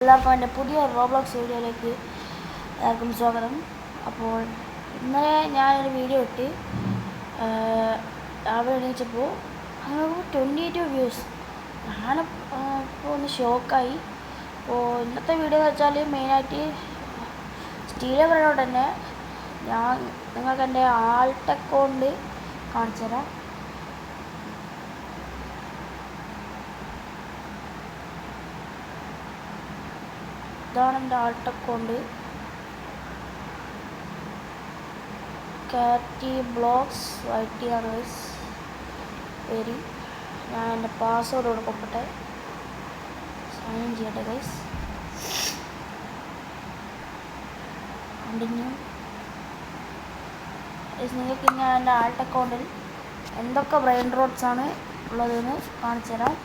എല്ലാവർക്കും എൻ്റെ പുതിയ റോബ്ലോക്സ് വീഡിയോയിലേക്ക് എല്ലാവർക്കും സ്വാഗതം. അപ്പോൾ ഇന്നലെ ഞാനൊരു വീഡിയോ ഇട്ട് രാവിലെ എണീച്ചപ്പോൾ 28 വ്യൂസ്. ഞാനിപ്പോൾ ഒന്ന് ഷോക്കായി. അപ്പോൾ ഇന്നത്തെ വീഡിയോ എന്ന് വെച്ചാൽ മെയിനായിട്ട് സ്റ്റീലവരോട് തന്നെ ഞാൻ നിങ്ങൾക്ക് എൻ്റെ ആൾട്ട് അക്കൗണ്ട് കാണിച്ചു തരാം. ഇതാണ് എൻ്റെ ആൾട്ട് അക്കൗണ്ട്, കാറ്റി ബ്ലോഗ്സ് YT ആണ് പേര്. ഞാൻ എൻ്റെ പാസ്വേഡ് കൊടുക്കട്ടെ, സൈൻ ചെയ്യട്ടെ ഗൈസ്. കണ്ടിന്യൂ. നിങ്ങൾക്ക് ഞാൻ എൻ്റെ ആൾട്ട് അക്കൗണ്ടിൽ എന്തൊക്കെ ബ്രെയിൻ റോട്ട്സ് ആണ് ഉള്ളതെന്ന് കാണിച്ചു തരാം.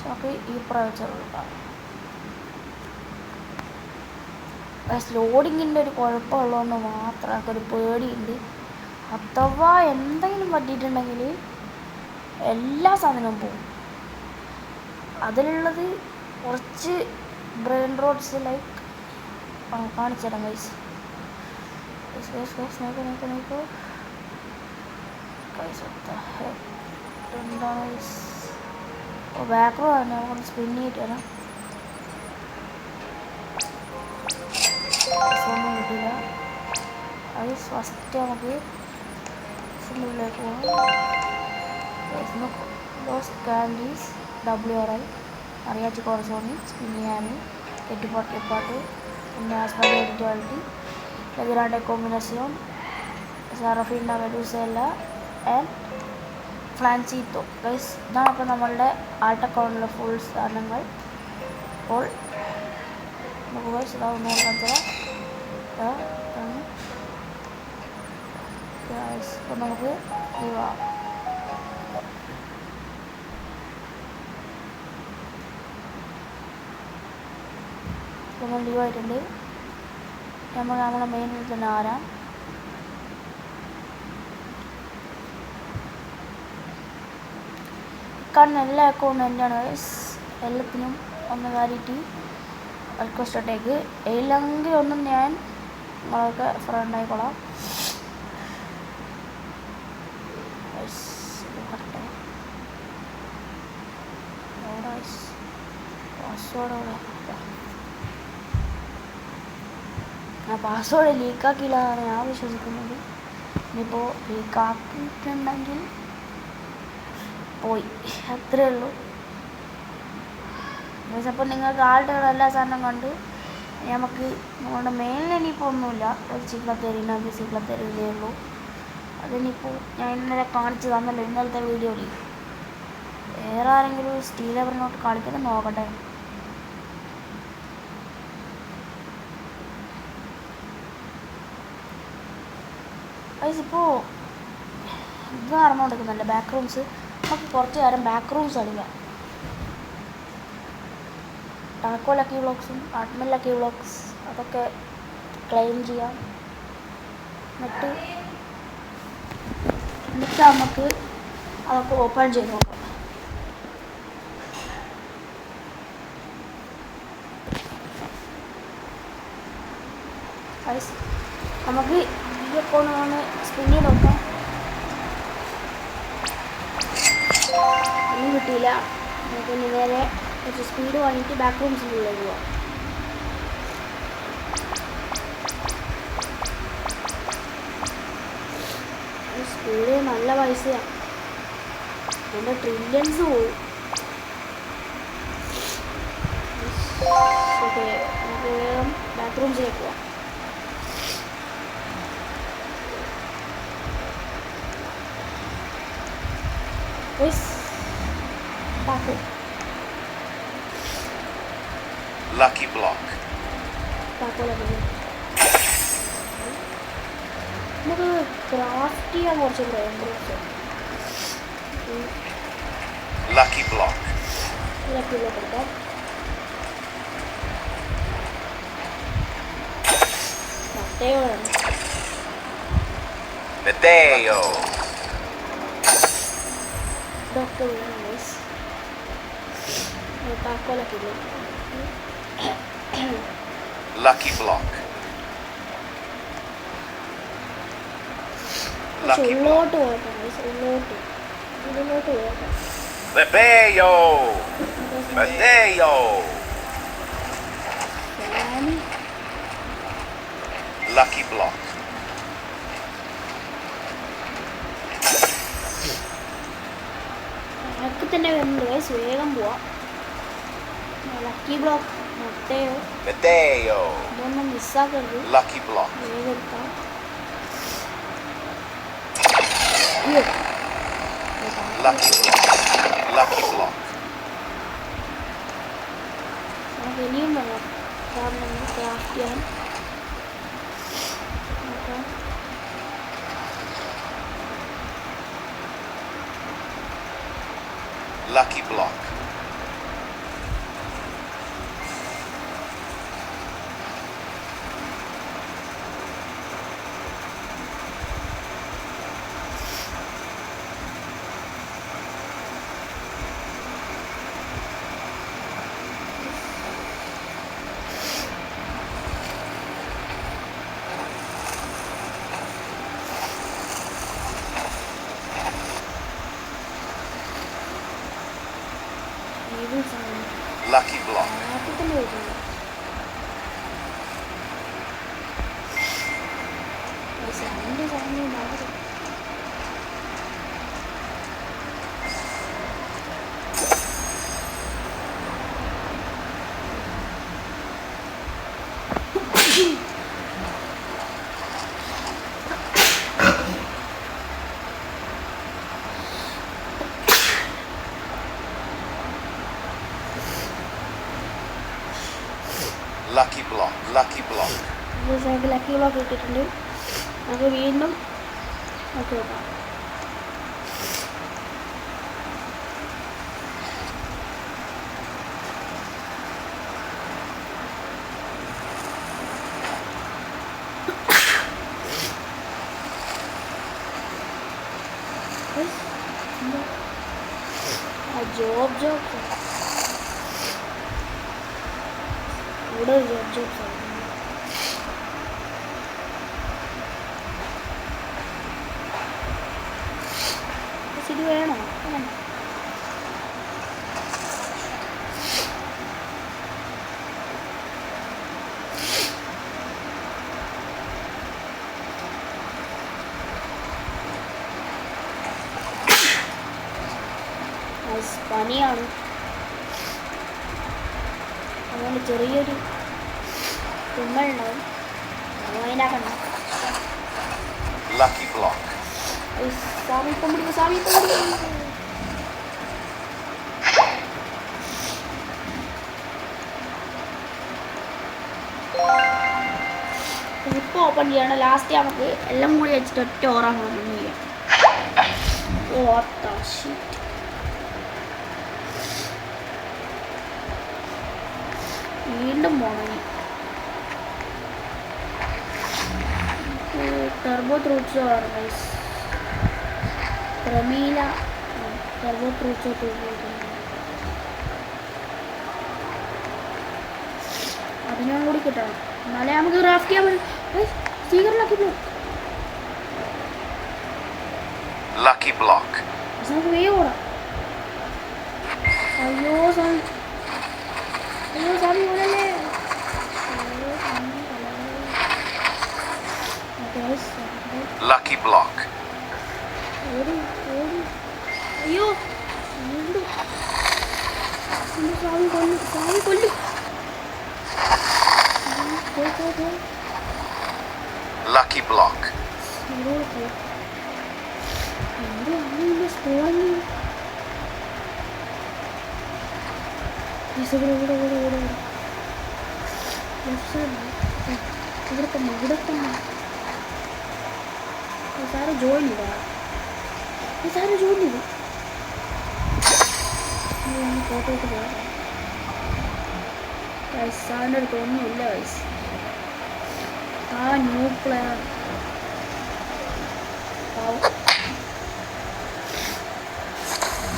നമുക്ക് ഈ പ്രാവശ്യം ലോഡിങ്ങിൻ്റെ ഒരു കുഴപ്പമുള്ളതുകൊണ്ട് മാത്രം ഒരു പേടിയുണ്ട്. അഥവാ എന്തെങ്കിലും പറ്റിയിട്ടുണ്ടെങ്കിൽ എല്ലാ സാധനവും പോകും. അതിലുള്ളത് കുറച്ച് ബ്രെയിൻ റോട്ട്സ് ലൈക്ക് കാണിച്ചു തരാം ഗൈസ്. നോക്കൂ ഗൈസ്, എന്താണ് ഗൈസ് ബാക്ക്ഗ്രൗണ്ട് തന്നെ നമുക്ക് സ്പിൻ ചെയ്തിട്ട് വരാം. ഒന്നും കിട്ടില്ല. അത് ഫസ്റ്റ് നമുക്ക് സിമ്പിളിലേക്ക് പോകാം. കാൻഡീസ് WRI അറിയാച്ച കുറച്ചോണി സ്പിൻ ചെയ്യാൻ കെട്ടിപ്പാട്ട് പിന്നെ ഹസ്ബൻഡ് എഡിറ്റുവാലിറ്റി ഗ്രande കോമ്പിനേഷൻ സാറഫീൻഡ മെഡൂസെല്ല ആൻഡ് ഫ്ലാൻസിത്തോ ഗൈസ്. ഇതാണ് അപ്പോൾ നമ്മളുടെ ആൾട്ട് അക്കൗണ്ടിലെ ഫുൾ സാധനങ്ങൾ. അപ്പോൾ നമുക്ക് ഗൈസ് ഇതാ ഒന്നുകൂടെ കാണിച്ചാൽ അപ്പോൾ നമുക്ക് ലീവാം. നമ്മൾ ലീവായിട്ടുണ്ട്. നമ്മൾ നമ്മളെ മെയിനിൽ തന്നെ ആരാം. കാണുന്ന എല്ലാ അക്കൗണ്ടും എന്താണ് ഗൈസ്. എല്ലാത്തിനും ഒന്ന് കാര്യമായിട്ട് റിക്വസ്റ്റ് ഇട്ടേക്ക്. ഇല്ലെങ്കിൽ ഒന്നും ഞാൻ നിങ്ങളൊക്കെ ഫ്രണ്ട് ആയിക്കോളാം. പാസ്വേഡ് ലീക്കാക്കിയില്ല എന്നാണ് ഞാൻ വിശ്വസിക്കുന്നത്. ഇനിയിപ്പോൾ ലീക്കാക്കിയിട്ടുണ്ടെങ്കിൽ പോയി, അത്രേ ഉള്ളൂ. അപ്പോൾ നിങ്ങൾക്ക് ആളുടെ എല്ലാ സാധനം കണ്ട് നമുക്ക് നിങ്ങളുടെ മെയിനിൽ ഇനിയിപ്പോൾ ഒന്നുമില്ല. ഒരു സിഗ്ലത്തേരിയിലേ ഉള്ളൂ. അതിനിപ്പോൾ ഞാൻ ഇന്നലെ കാണിച്ച് തന്നല്ലോ ഇന്നലത്തെ വീഡിയോയിൽ. വേറെ ആരെങ്കിലും സ്റ്റീലവറിനോട്ട് കളിക്കുന്നത് നോക്കട്ടെ. ഇപ്പോൾ ഇത് നടന്നുകൊണ്ടിരിക്കുന്നുണ്ട് ബാക്ക് റൂംസ്. നമുക്ക് കുറച്ച് നേരം ബാക്ക് റൂംസ് കളിക്കാം. ടാക്കോ ലക്കി വ്ളോഗ്സും അഡ്മിൻ ലക്കി വ്ളോഗ്സ് അതൊക്കെ ക്ലെയിം ചെയ്യാം. എന്നിട്ട് നമുക്ക് അതൊക്കെ ഓപ്പൺ ചെയ്ത് നോക്കാം. നമുക്ക് ഈ അക്കൗണ്ട് സ്പിൻ ചെയ്ത് നോക്കാം. ഒന്നും കിട്ടിയില്ല. നമുക്ക് ഇനി നേരെ കുറച്ച് സ്പീഡ് വാങ്ങിയിട്ട് ബാക്ക് റൂംസിൻ്റെ ഉള്ളിൽ പോവാം. സ്പീഡ് നല്ല പൈസയാണ്, എൻ്റെ ട്രില്യൺസ് പോവും. ഓക്കെ, നമുക്ക് വേഗം ബാക്ക് റൂംസിലേക്ക് പോവാം. Lucky block. നമുക്ക് ക്രാഫ്റ്റ് ചെയ്യാൻ കുറച്ച് ബ്രെയിൻ റോട്ട്സ്. Lucky block. എടുക്കാം. മറ്റേയോടാണ്. Mateo. ഇതൊക്കെ വീണു ഗൈസ്. താക്കോലൊക്കെ ഇല്ലേ. Lucky block. പക്ഷെ Lucky block. ഉള്ളോട്ട് പോകട്ടെ ഗൈസ്. ഉള്ളിലോട്ട് പോകട്ടെ. Mateo. Mateo. ഞാന് Lucky block. എനിക്ക് തന്നെ വരുന്നുണ്ട് ഗൈസ്. വേഗം പോവാം. ലക്കി ബ്ലോക്ക് മൊട്ടയോ Mateo. ഇതൊന്നും മിസ്സാക്കരുത്. Lucky block. വേഗം എടുക്കാം. Lucky block. Lucky block. നമുക്ക് ഇനിയും വേണം കാരണം ക്രാഫ്റ്റ് ചെയ്യാൻ. നോക്കാം. Lucky block. ഏത് സാധനം Lucky block. ആദ്യം തന്നെ വരുന്നു. രണ്ട് സാധനം മാറി. Lucky block. Lucky block. Lucky block ഇട്ടിട്ടുണ്ട്. നമുക്ക് വീണ്ടും നോക്കി നോക്കാം. ജോബ് ഇവിടെ ജോബ് ഇത് വേണോ? പനിയാണ്, അതുകൊണ്ട് ചെറിയൊരു തുമ്മലുണ്ടാവും. അതിനാക്കണ്ട. Lucky block. സ്വാമി ഇപ്പം പിടിക്കും, സ്വാമി ഇപ്പം പിടിക്കും. ഇപ്പോൾ ഓപ്പൺ ചെയ്യണം. ലാസ്റ്റ് നമുക്ക് എല്ലാം കൂടി വെച്ചിട്ട് ഒറ്റ ഓറാണ് ഓപ്പൺ ചെയ്യാം. ഓ ഷീറ്റ്. വീണ്ടും പോകണം. ടർബോ ത്രൂട്ട്സോ ഗൈസ്, പ്രമീല ടർബോ ത്രൂട്ട്സോ അതിനും കൂടി കിട്ടണം, എന്നാലേ നമുക്ക് ക്രാഫ്റ്റ് ചെയ്യാൻ പറ്റും. സ്പീക്കറിലാക്കി ബ്ലോക്ക്. Lucky block. നമുക്ക് വേഗം ഓടാം. അയ്യോ സ്വാമി, അയ്യോ സ്വാമി ഓടല്ലേ. Lucky block. ഓടി ഓടി. അയ്യോ വീണ്ടും സ്വാമി കൊല്ലും, സ്വാമി കൊല്ലും. Lucky block. സാറ് ജോയിൻ ചെയ്താ, സാറ് ജോയിൻ ചെയ്തു. ഫോട്ടോട്ട് പോകാം. സാറിൻ്റെ അടുത്ത് ഒന്നുമില്ല വയസ്സ്. ആ ന്യൂ പ്ലെയർ.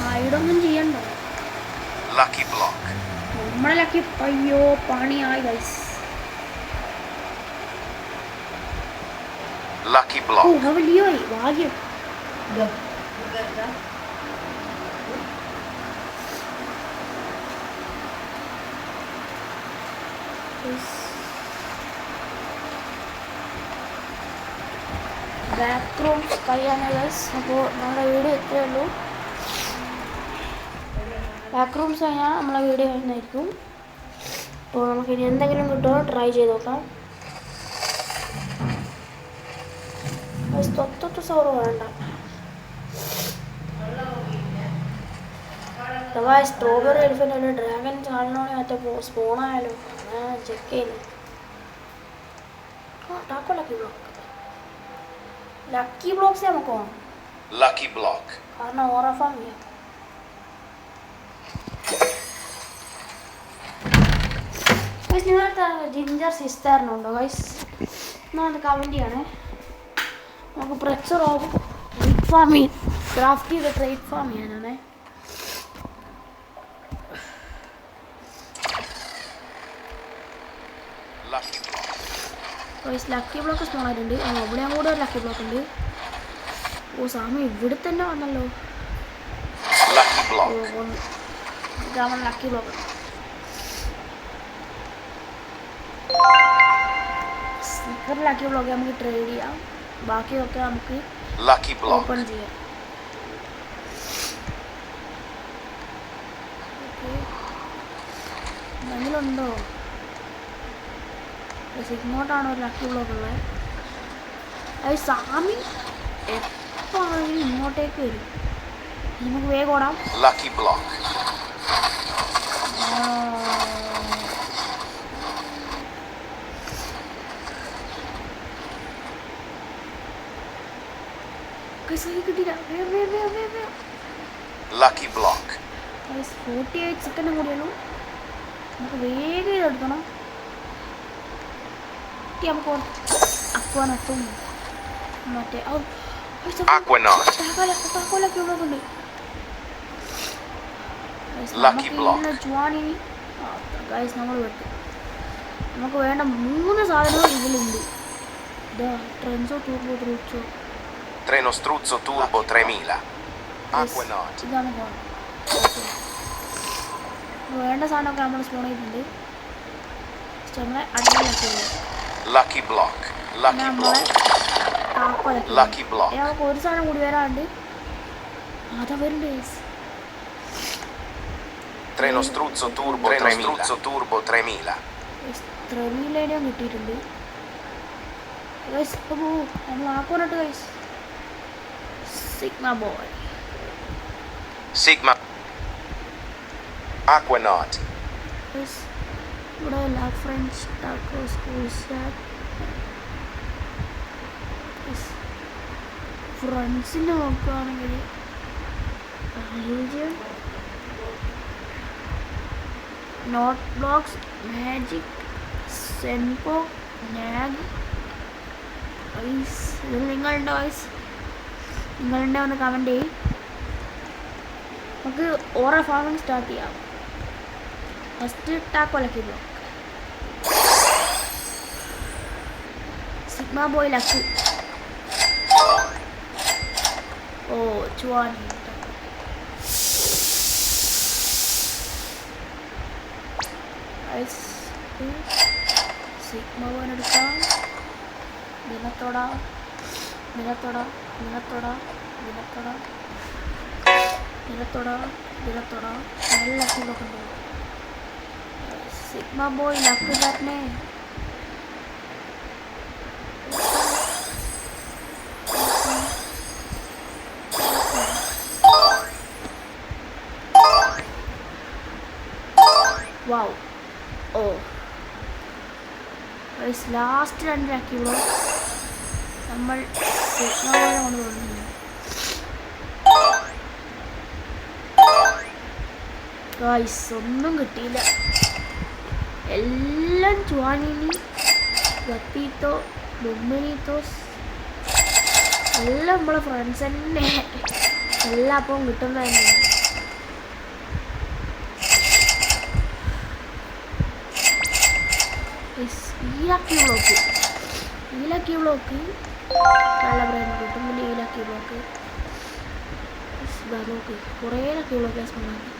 ഹൈഡൊന്നും ചെയ്യണ്ട. Lucky block. നമ്മളെ ലക്കി. അയ്യോ പണിയായി ഗൈസ്. Lucky block. വലിയോയി ഭാഗ്യം. ബാക്ക് റൂംസ് കഴിയാനായി ഗൈസ്. അപ്പോൾ നമ്മുടെ വീഡിയോ എത്രയേ ഉള്ളൂ. ബാക്ക് റൂംസ് കഴിഞ്ഞാൽ നമ്മളെ വീഡിയോ കഴിഞ്ഞായിരിക്കും. അപ്പോൾ നമുക്കിനി എന്തെങ്കിലും കിട്ടുമോ ട്രൈ ചെയ്ത് നോക്കാം. തൊത്തൊട്ട് സോറ് വേണ്ട. അഥവാ സ്ട്രോബെറി എലിഫൻ്റ് അല്ല ഡ്രാഗൺ ചാടണോണെ മറ്റേ സ്പോണായാലോ അങ്ങനെ ചെക്ക് ചെയ്യുന്നു. Taco lucky block. Lucky blocks നമുക്ക് പോകണം. Lucky block. കാരണം ഓറഫാം ചെയ്യാം. ഗൈസ് നിങ്ങളുടെ ജിഞ്ചർ സിസ്റ്ററിനുണ്ടോ ഗൈസ്? എന്നാണ് കമൻറ്റ് ചെയ്യണേ. നമുക്ക് പ്രച്ചർ ഓഫ് ട്രേഡ് ഫാം ക്രാഫ്റ്റ് ചെയ്ത് ട്രേഡ് ഫാം ചെയ്യാനാണേ. ഗൈസ് ലക്കി ബ്ലോക്ക് സ്പോൺ ആയിട്ടുണ്ട്. അവിടെ കൂടെ ഒരു ലക്കി ബ്ലോക്ക് ഉണ്ട്. ഓ സാമി ഇവിടെ തന്നെ വന്നല്ലോ. ഇതാണ് lucky block. Snicker lucky block നമുക്ക് ട്രേഡ് ചെയ്യാം. ബാക്കിയൊക്കെ നമുക്ക് ഓപ്പൺ ചെയ്യാം. എന്തെങ്കിലുണ്ടോ? ഇങ്ങോട്ടാണ് ഒരു ലക്കി ബ്ലോക്ക് ഉള്ളത്. അത് സാമി എപ്പോഴാണെങ്കിലും ഇങ്ങോട്ടേക്ക് വരും. നമുക്ക് വേഗം ഓടാം. Lucky block. കിട്ടിയില്ല. Lucky block. 48 സെക്കൻഡും കൂടിയുള്ളൂ. നമുക്ക് വേഗം ഇതെടുക്കണം. നമുക്ക് അക്വാനെത്തും മറ്റേ താക്കോലൊക്കെ ഉള്ളതുണ്ട്. ഗൈസ് നമ്മൾ വെട്ടു. നമുക്ക് വേണ്ട 3 സാധനങ്ങൾ ഇതിലുണ്ട്. ഇതാ ട്രെൻസോ ടൂർബോ ത്രൂച്ചോ. Treno struzzo turbo 3000. Aquanaut. ഇതാണ് ഫോൺ. വേണ്ട സാധനമൊക്കെ നമ്മൾ സ്പോൺ ചെയ്തിട്ടുണ്ട്. നമ്മളെ അടിപൊളി. Lucky block. Lucky block. Lucky block. നമുക്ക് ഒരു സാധനം കൂടി വരാണ്ട്. അതാ വരുന്നുണ്ട്. Treno struzzo turbo 3000. 3000 കിട്ടിയിട്ടുണ്ട്. നമ്മൾ aquanaut guys. Sigma boy. Sigma. Aquanaut. ഇവിടെ എല്ലാ ഫ്രഞ്ച് ടാക്കോ സ്കൂൾ ഫ്രണ്ട്സിൻ്റെ നോക്കുകയാണെങ്കിൽ നോട്ട് ബ്ലോക്സ് മാജിക് സെൻപോ നാഗ്. ഇതിൽ നിങ്ങളുടെ വോയിസ് നിങ്ങളുടെ ഒന്ന് കമൻറ്റ് ചെയ്യും. നമുക്ക് ഓറ ഫാമിങ് സ്റ്റാർട്ട് ചെയ്യാം. First taco lucky block. Sigma boy lucky. Oh ചുവാനി. സിഗ്മ ബോയ് എടുക്കാം. ദിനത്തോട ദിനത്തോട ദിനത്തോട ദിനത്തോട ദിനത്തോട ദിനത്തോട നല്ല ലക്കി ബ്ലോക്ക് ഉണ്ട്. സിഗ്മ ബോയ് ലക്കി തന്നെ. Wow. Oh last 2 lucky block നമ്മൾ സിഗ്മ ബോയ് കൊണ്ട് തോന്നുന്നു. ഗൈസ് ഒന്നും കിട്ടിയില്ല. എല്ലാം ചുവാനിനി ഗത്തീത്തോ ഡൊമിനിറ്റോസ് എല്ലാം നമ്മളെ ഫ്രണ്ട്സ് തന്നെ. എല്ലാം അപ്പം കിട്ടുന്നത് തന്നെയാണ്. ഈ ലക്കി ബ്ലോക്ക് നല്ല ബ്രാൻഡ് കിട്ടും. പിന്നെ ഈ ലക്കി ബ്ലോക്ക് നോക്ക് കുറേ ലക്കി ബ്ലോക്ക് ഉണ്ടാക്കി.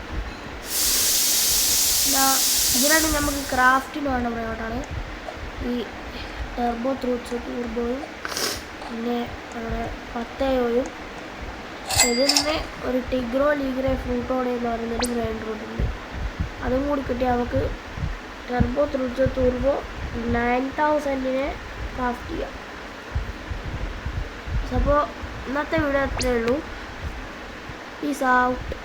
ഇതിനാണ് നമുക്ക് ക്രാഫ്റ്റിന് വേണ്ട പ്രയോട്ടാണ് ഈ ടർബോ ടൂർബോയും പിന്നെ നമ്മുടെ പത്തയോയും. ഇതിന് ഒരു ടിഗ്രോ ലീഗ്രേ ഫ്രൂട്ടോടെ എന്ന് പറയുന്നൊരു ഗ്രൈൻഡർ ഉണ്ട്. അതും കൂടി കിട്ടി നമുക്ക് ടർബോ ടൂർബോ 9000 ക്രാഫ്റ്റ് ചെയ്യാം. അപ്പോൾ ഇന്നത്തെ വീഡിയോ അത്രയേ ഉള്ളൂ. Peace out.